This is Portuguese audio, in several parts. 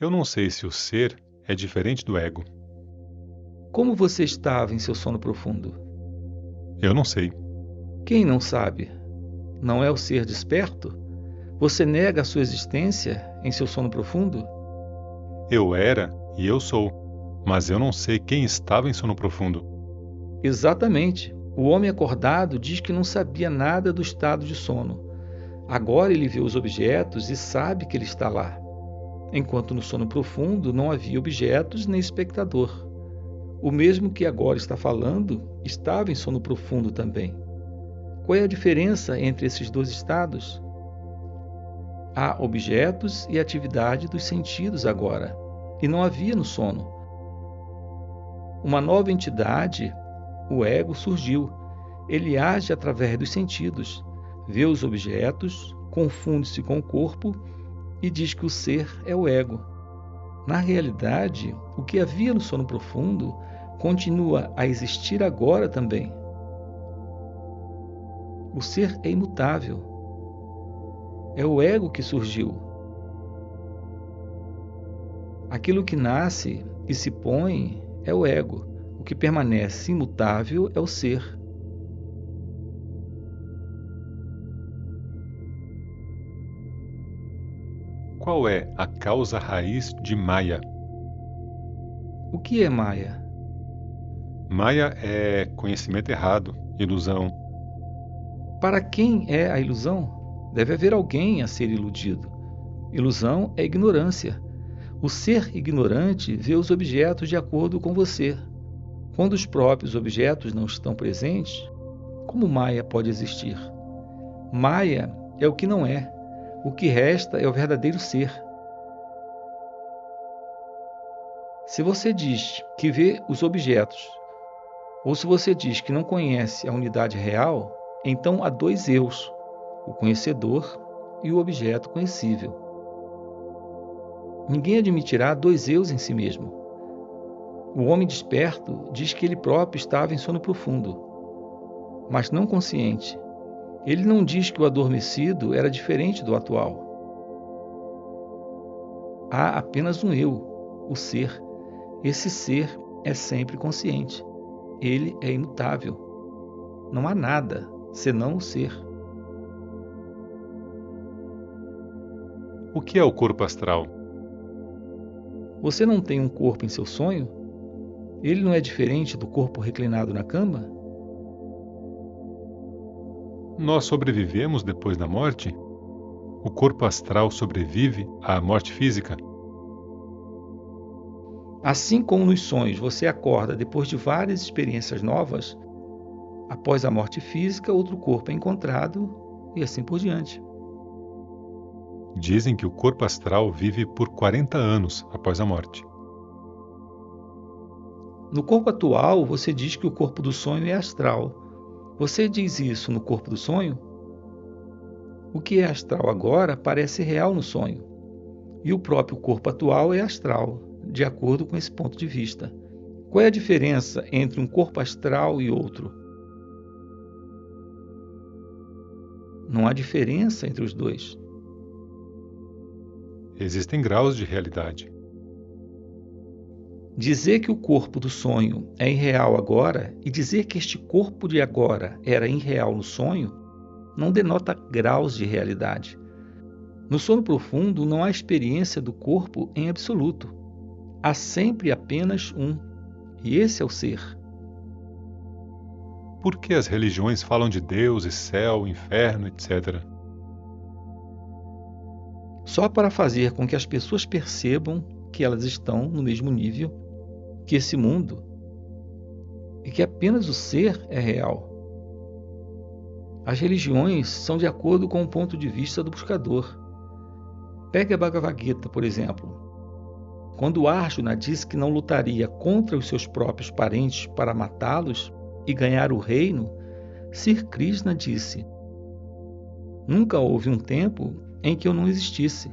Eu não sei se o ser é diferente do ego. Como você estava em seu sono profundo? Eu não sei. Quem não sabe? Não é o ser desperto? Você nega a sua existência em seu sono profundo? Eu era e eu sou, mas eu não sei quem estava em sono profundo. Exatamente. O homem acordado diz que não sabia nada do estado de sono. Agora ele vê os objetos e sabe que ele está lá, enquanto no sono profundo não havia objetos nem espectador. O mesmo que agora está falando estava em sono profundo também. Qual é a diferença entre esses dois estados? Há objetos e atividade dos sentidos agora, e não havia no sono. Uma nova entidade, o ego, surgiu. Ele age através dos sentidos, vê os objetos, confunde-se com o corpo e diz que o ser é o ego. Na realidade, o que havia no sono profundo continua a existir agora também. O ser é imutável. É o ego que surgiu. Aquilo que nasce e se põe é o ego. O que permanece imutável é o ser. Qual é a causa raiz de Maya? O que é Maya? Maya é conhecimento errado, ilusão. Para quem é a ilusão? Deve haver alguém a ser iludido. Ilusão é ignorância. O ser ignorante vê os objetos de acordo com você. Quando os próprios objetos não estão presentes, como Maya pode existir? Maya é o que não é. O que resta é o verdadeiro ser. Se você diz que vê os objetos, ou se você diz que não conhece a unidade real, então há dois eus, o conhecedor e o objeto conhecível. Ninguém admitirá dois eus em si mesmo. O homem desperto diz que ele próprio estava em sono profundo, mas não consciente. Ele não diz que o adormecido era diferente do atual. Há apenas um eu, o ser. Esse ser é sempre consciente. Ele é imutável. Não há nada senão o ser. O que é o corpo astral? Você não tem um corpo em seu sonho? Ele não é diferente do corpo reclinado na cama? Nós sobrevivemos depois da morte? O corpo astral sobrevive à morte física? Assim como nos sonhos você acorda depois de várias experiências novas, após a morte física, outro corpo é encontrado e assim por diante. Dizem que o corpo astral vive por 40 anos após a morte. No corpo atual, você diz que o corpo do sonho é astral. Você diz isso no corpo do sonho? O que é astral agora parece real no sonho. E o próprio corpo atual é astral, de acordo com esse ponto de vista. Qual é a diferença entre um corpo astral e outro? Não há diferença entre os dois. Existem graus de realidade. Dizer que o corpo do sonho é irreal agora e dizer que este corpo de agora era irreal no sonho não denota graus de realidade. No sono profundo não há experiência do corpo em absoluto. Há sempre apenas um, e esse é o ser. Por que as religiões falam de Deus e céu, inferno, etc.? Só para fazer com que as pessoas percebam que elas estão no mesmo nível que esse mundo e que apenas o ser é real. As religiões são de acordo com o ponto de vista do buscador. Pegue a Bhagavad Gita, por exemplo. Quando Arjuna disse que não lutaria contra os seus próprios parentes para matá-los e ganhar o reino, Sri Krishna disse: nunca houve um tempo em que eu não existisse,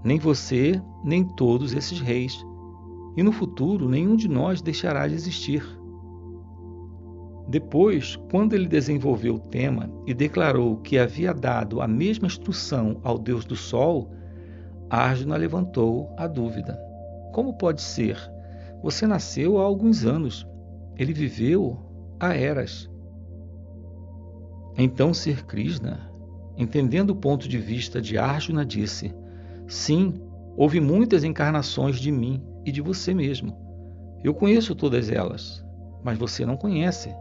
nem você, nem todos esses reis, e no futuro nenhum de nós deixará de existir. Depois, quando ele desenvolveu o tema e declarou que havia dado a mesma instrução ao Deus do Sol, Arjuna levantou a dúvida. Como pode ser? Você nasceu há alguns anos. Ele viveu há eras. Então Sir Krishna, entendendo o ponto de vista de Arjuna, disse: sim, houve muitas encarnações de mim e de você mesmo. Eu conheço todas elas, mas você não conhece.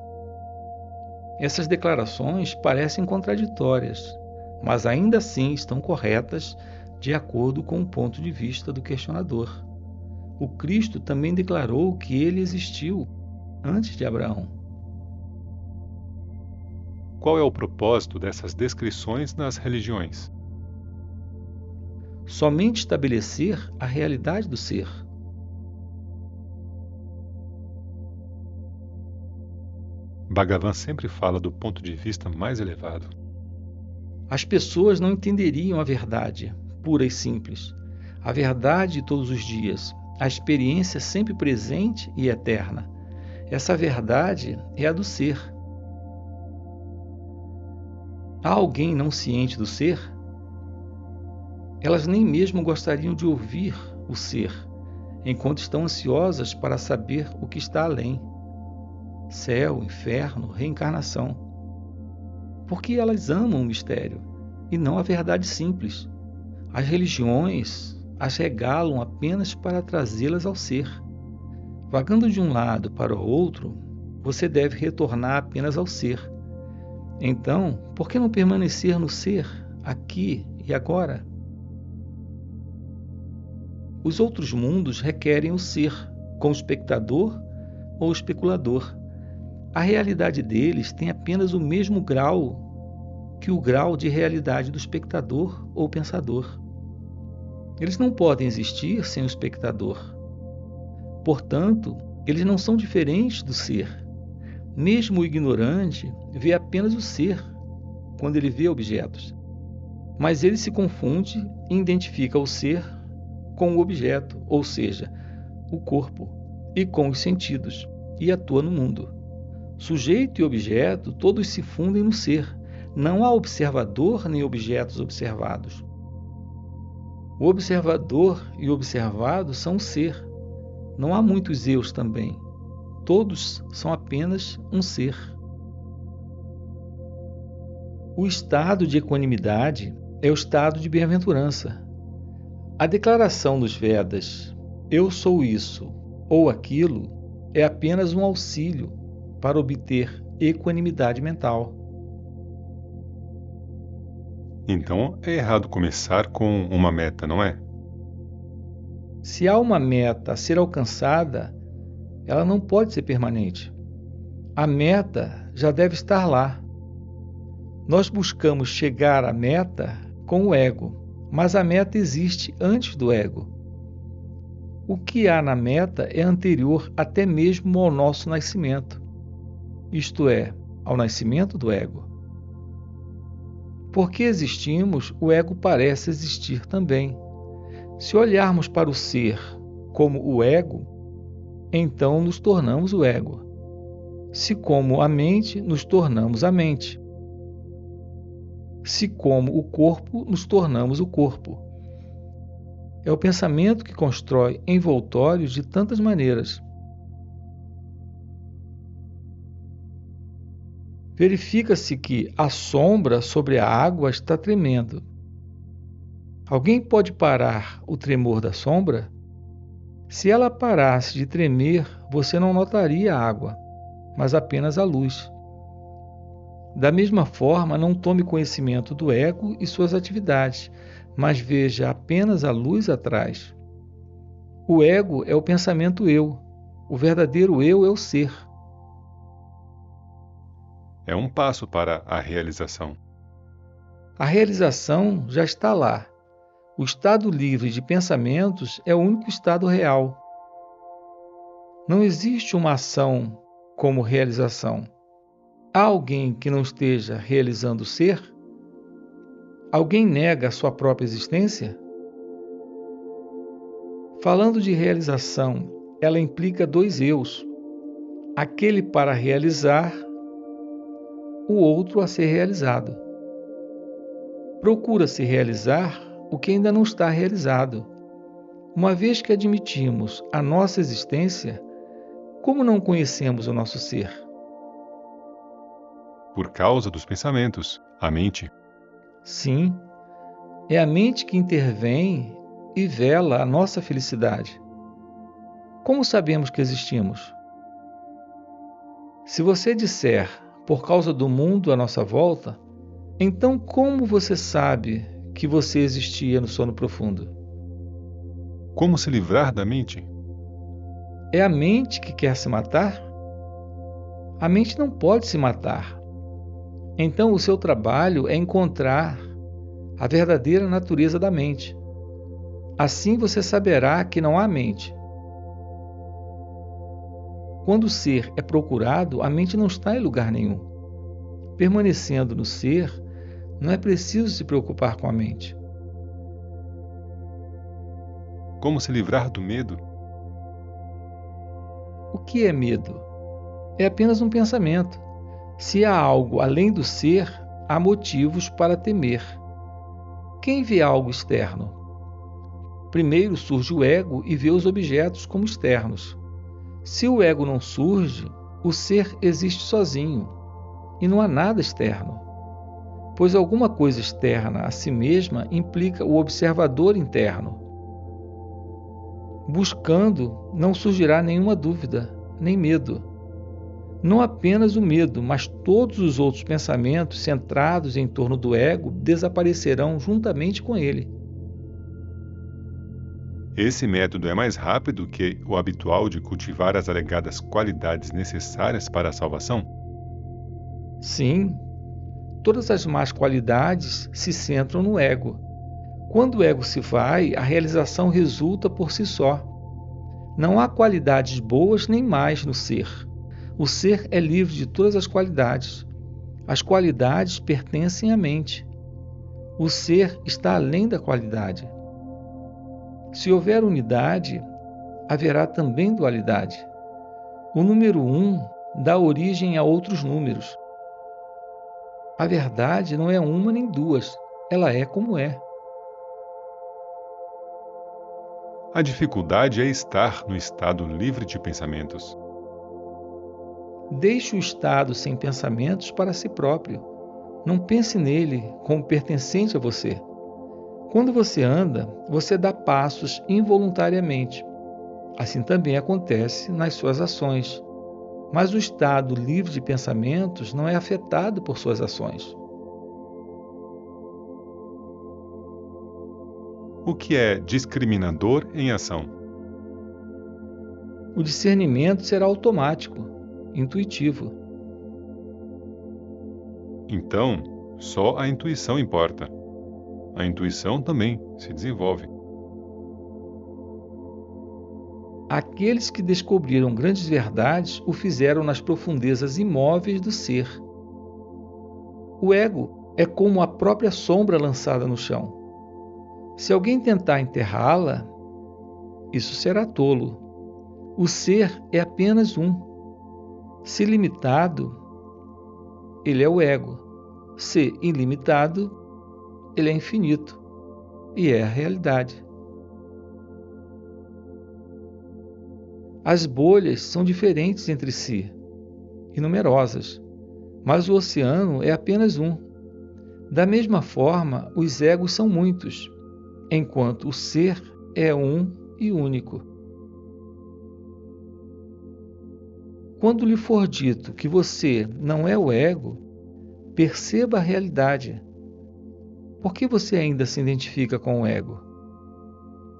Essas declarações parecem contraditórias, mas ainda assim estão corretas de acordo com o ponto de vista do questionador. O Cristo também declarou que ele existiu antes de Abraão. Qual é o propósito dessas descrições nas religiões? Somente estabelecer a realidade do ser. Bhagavan sempre fala do ponto de vista mais elevado. As pessoas não entenderiam a verdade, pura e simples. A verdade de todos os dias, a experiência sempre presente e eterna. Essa verdade é a do ser. Há alguém não ciente do ser? Elas nem mesmo gostariam de ouvir o ser, enquanto estão ansiosas para saber o que está além. Céu, inferno, reencarnação. Porque elas amam o mistério e não a verdade simples. As religiões as regalam apenas para trazê-las ao ser. Vagando de um lado para o outro, você deve retornar apenas ao ser. Então, por que não permanecer no ser, aqui e agora? Os outros mundos requerem o ser, como espectador ou especulador. A realidade deles tem apenas o mesmo grau que o grau de realidade do espectador ou pensador. Eles não podem existir sem o espectador. Portanto, eles não são diferentes do ser. Mesmo o ignorante vê apenas o ser quando ele vê objetos. Mas ele se confunde e identifica o ser com o objeto, ou seja, o corpo, e com os sentidos, e atua no mundo. Sujeito e objeto, todos se fundem no ser. Não há observador nem objetos observados. O observador e o observado são o ser. Não há muitos eus também. Todos são apenas um ser. O estado de equanimidade é o estado de bem-aventurança. A declaração dos Vedas, eu sou isso ou aquilo, é apenas um auxílio para obter equanimidade mental. Então é errado começar com uma meta, não é? Se há uma meta a ser alcançada, ela não pode ser permanente. A meta já deve estar lá. Nós buscamos chegar à meta com o ego, mas a meta existe antes do ego. O que há na meta é anterior até mesmo ao nosso nascimento, isto é, ao nascimento do ego. Porque existimos, o ego parece existir também. Se olharmos para o ser como o ego, então nos tornamos o ego. Se como a mente, nos tornamos a mente. Se como o corpo, nos tornamos o corpo. É o pensamento que constrói envoltórios de tantas maneiras. Verifica-se que a sombra sobre a água está tremendo. Alguém pode parar o tremor da sombra? Se ela parasse de tremer, você não notaria a água, mas apenas a luz. Da mesma forma, não tome conhecimento do ego e suas atividades, mas veja apenas a luz atrás. O ego é o pensamento eu. O verdadeiro eu é o ser. É um passo para a realização. A realização já está lá. O estado livre de pensamentos é o único estado real. Não existe uma ação como realização. Há alguém que não esteja realizando o ser? Alguém nega a sua própria existência? Falando de realização, ela implica dois eus. Aquele para realizar, o outro a ser realizado. Procura se realizar o que ainda não está realizado. Uma vez que admitimos a nossa existência, como não conhecemos o nosso ser? Por causa dos pensamentos, a mente. Sim, é a mente que intervém e vela a nossa felicidade. Como sabemos que existimos? Se você disser por causa do mundo à nossa volta, então como você sabe que você existia no sono profundo? Como se livrar da mente? É a mente que quer se matar? A mente não pode se matar. Então o seu trabalho é encontrar a verdadeira natureza da mente. Assim você saberá que não há mente. Quando o ser é procurado, a mente não está em lugar nenhum. Permanecendo no ser, não é preciso se preocupar com a mente. Como se livrar do medo? O que é medo? É apenas um pensamento. Se há algo além do ser, há motivos para temer. Quem vê algo externo? Primeiro surge o ego e vê os objetos como externos. Se o ego não surge, o ser existe sozinho e não há nada externo, pois alguma coisa externa a si mesma implica o observador interno. Buscando, não surgirá nenhuma dúvida, nem medo. Não apenas o medo, mas todos os outros pensamentos centrados em torno do ego desaparecerão juntamente com ele. Esse método é mais rápido que o habitual de cultivar as alegadas qualidades necessárias para a salvação? Sim, todas as más qualidades se centram no ego. Quando o ego se vai, a realização resulta por si só. Não há qualidades boas nem más no ser. O ser é livre de todas as qualidades. As qualidades pertencem à mente. O ser está além da qualidade. Se houver unidade, haverá também dualidade. O número 1 dá origem a outros números. A verdade não é uma nem duas, ela é como é. A dificuldade é estar no estado livre de pensamentos. Deixe o estado sem pensamentos para si próprio. Não pense nele como pertencente a você. Quando você anda, você dá passos involuntariamente. Assim também acontece nas suas ações. Mas o estado livre de pensamentos não é afetado por suas ações. O que é discriminador em ação? O discernimento será automático, intuitivo. Então, só a intuição importa. A intuição também se desenvolve. Aqueles que descobriram grandes verdades o fizeram nas profundezas imóveis do ser. O ego é como a própria sombra lançada no chão. Se alguém tentar enterrá-la, isso será tolo. O ser é apenas um. Se limitado, ele é o ego. Se ilimitado, ele é infinito. E é a realidade. As bolhas são diferentes entre si e numerosas, mas o oceano é apenas um. Da mesma forma, os egos são muitos, enquanto o ser é um e único. Quando lhe for dito que você não é o ego, perceba a realidade. Por que você ainda se identifica com o ego?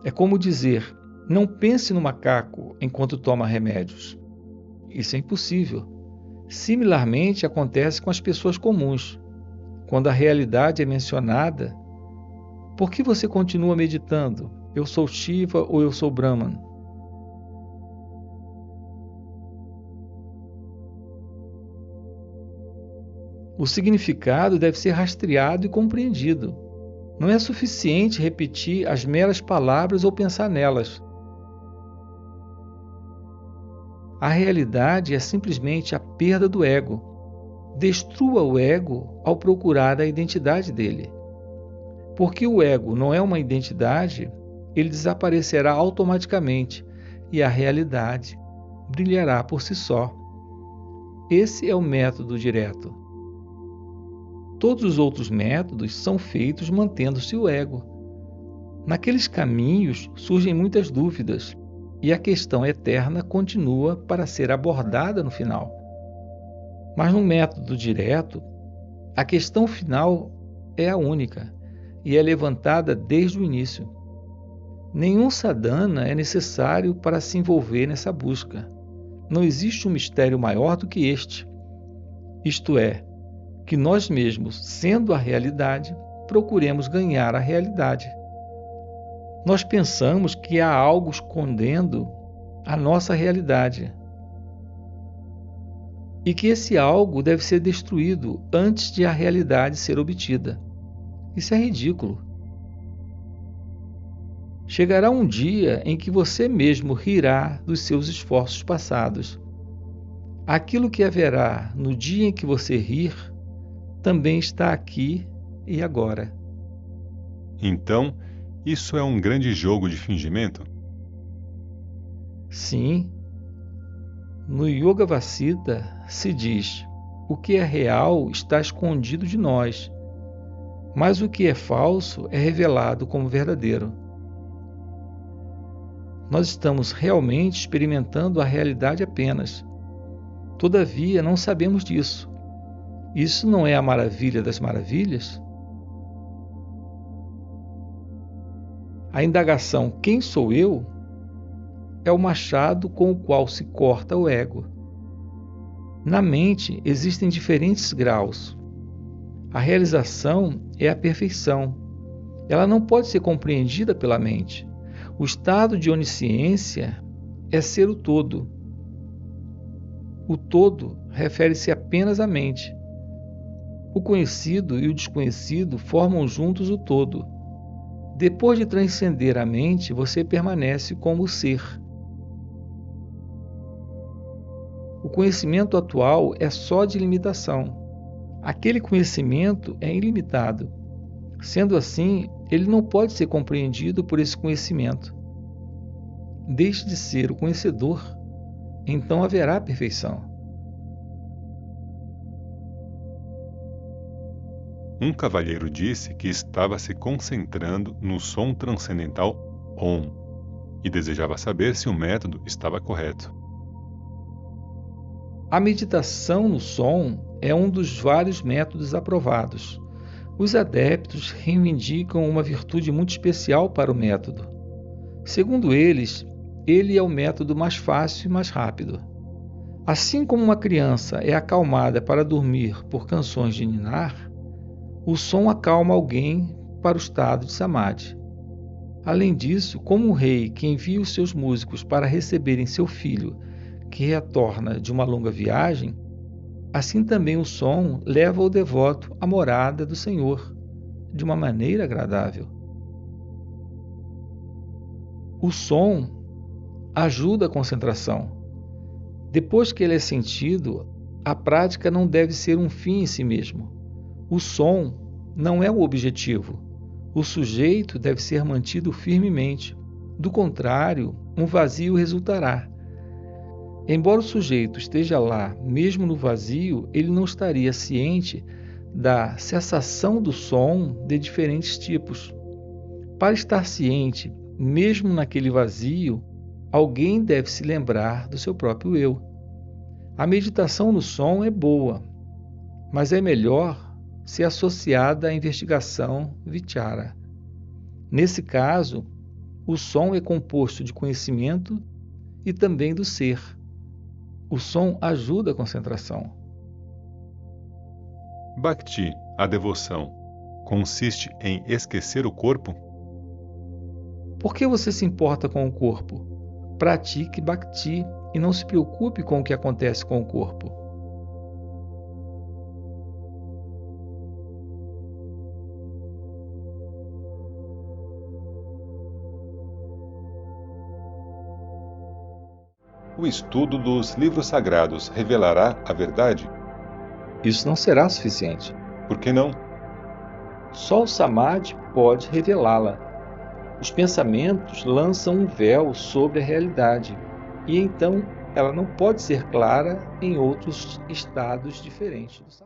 É como dizer: não pense no macaco enquanto toma remédios. Isso é impossível. Similarmente acontece com as pessoas comuns. Quando a realidade é mencionada, por que você continua meditando? Eu sou Shiva ou eu sou Brahman? O significado deve ser rastreado e compreendido. Não é suficiente repetir as meras palavras ou pensar nelas. A realidade é simplesmente a perda do ego. Destrua o ego ao procurar a identidade dele. Porque o ego não é uma identidade, ele desaparecerá automaticamente e a realidade brilhará por si só. Esse é o método direto. Todos os outros métodos são feitos mantendo-se o ego. Naqueles caminhos surgem muitas dúvidas e a questão eterna continua para ser abordada no final. Mas no método direto, a questão final é a única e é levantada desde o início. Nenhum sadhana é necessário para se envolver nessa busca. Não existe um mistério maior do que este. Isto é, que nós mesmos, sendo a realidade, procuremos ganhar a realidade. Nós pensamos que há algo escondendo a nossa realidade e que esse algo deve ser destruído antes de a realidade ser obtida. Isso é ridículo. Chegará um dia em que você mesmo rirá dos seus esforços passados. Aquilo que haverá no dia em que você rir também está aqui e agora. Então, isso é um grande jogo de fingimento? Sim. No Yoga Vasita se diz: o que é real está escondido de nós, mas o que é falso é revelado como verdadeiro. Nós estamos realmente experimentando a realidade apenas. Todavia, não sabemos disso. Isso não é a maravilha das maravilhas? A indagação "quem sou eu?" é o machado com o qual se corta o ego. Na mente existem diferentes graus. A realização é a perfeição. Ela não pode ser compreendida pela mente. O estado de onisciência é ser o todo. O todo refere-se apenas à mente. O conhecido e o desconhecido formam juntos o todo. Depois de transcender a mente, você permanece como o ser. O conhecimento atual é só de limitação. Aquele conhecimento é ilimitado. Sendo assim, ele não pode ser compreendido por esse conhecimento. Deixe de ser o conhecedor, então haverá perfeição. Um cavalheiro disse que estava se concentrando no som transcendental Om e desejava saber se o método estava correto. A meditação no som é um dos vários métodos aprovados. Os adeptos reivindicam uma virtude muito especial para o método. Segundo eles, ele é o método mais fácil e mais rápido. Assim como uma criança é acalmada para dormir por canções de ninar, o som acalma alguém para o estado de samadhi. Além disso, como um rei que envia os seus músicos para receberem seu filho, que retorna de uma longa viagem, assim também o som leva o devoto à morada do Senhor, de uma maneira agradável. O som ajuda a concentração. Depois que ele é sentido, a prática não deve ser um fim em si mesmo. O som não é o objetivo. O sujeito deve ser mantido firmemente. Do contrário, um vazio resultará. Embora o sujeito esteja lá, mesmo no vazio, ele não estaria ciente da cessação do som de diferentes tipos. Para estar ciente, mesmo naquele vazio, alguém deve se lembrar do seu próprio eu. A meditação no som é boa, mas é melhor se associada à investigação vichara. Nesse caso, o som é composto de conhecimento e também do ser. O som ajuda a concentração. Bhakti, a devoção, consiste em esquecer o corpo? Por que você se importa com o corpo? Pratique Bhakti e não se preocupe com o que acontece com o corpo. O estudo dos livros sagrados revelará a verdade? Isso não será suficiente. Por que não? Só o Samadhi pode revelá-la. Os pensamentos lançam um véu sobre a realidade, e então ela não pode ser clara em outros estados diferentes do